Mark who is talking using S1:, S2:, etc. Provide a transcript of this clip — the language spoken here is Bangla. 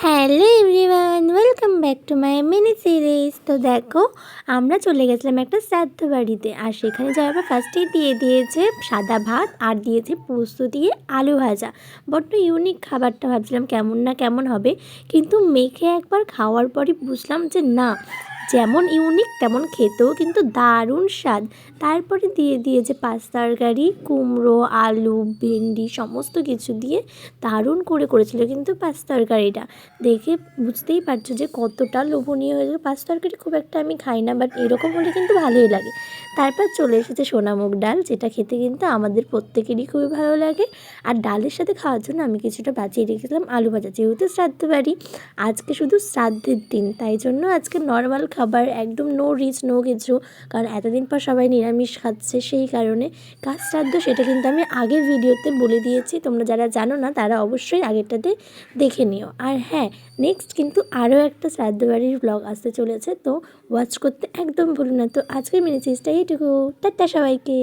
S1: Hello everyone, welcome back to my mini series. তো দেখো, আমরা চলে গেছিলাম একটা শ্রাদ্ধ বাড়িতে। আর সেখানে যাওয়ার পর ফার্স্টেই দিয়ে দিয়েছে সাদা ভাত আর দিয়েছে পোস্ত দিয়ে আলু ভাজা। বড্ড ইউনিক খাবারটা, ভাবছিলাম কেমন না কেমন হবে, কিন্তু মেখে একবার খাওয়ার পরই বুঝলাম যে না, যেমন ইউনিক তেমন খেতেও কিন্তু দারুণ স্বাদ। তারপরে দিয়ে দিয়েছে পাঁচ তরকারি, কুমড়ো, আলু, ভেন্ডি সমস্ত কিছু দিয়ে দারুণ করেছিল কিন্তু পাঁচ তরকারিটা। দেখে বুঝতেই পারছো যে কতটা লোভনীয় হয়েছে। পাঁচ তরকারি খুব একটা আমি খাই না, বাট এরকম হলে কিন্তু ভালোই লাগে। তারপর চলে এসেছে সোনামুগ ডাল, যেটা খেতে কিন্তু আমাদের প্রত্যেকেরই খুবই ভালো লাগে। আর ডালের সাথে খাওয়ার জন্য আমি কিছুটা বাঁচিয়ে রেখেছিলাম আলু ভাজা, যেহেতু শ্রাদ্ধ বাড়ি, আজকে শুধু শ্রাদ্ধের দিন, তাই জন্য আজকে নর্মাল খাবার, একদম নো রিচ নো কিছু। কারণ এতদিন পর সবাই নিরামিষ খাচ্ছে, সেই কারণে কাজ শ্রাদ্ধ সেটা কিন্তু আমি আগের ভিডিওতে বলে দিয়েছি। তোমরা যারা জানো না তারা অবশ্যই আগেরটাতে দেখে নিও। আর হ্যাঁ, নেক্সট কিন্তু আরও একটা শ্রাদ্ধ বাড়ির ব্লগ আসতে চলেছে, তো ওয়াচ করতে একদম ভুলো না। তো আজকের মিনি সিরিজটা এইটুকু। টাটা সবাইকে।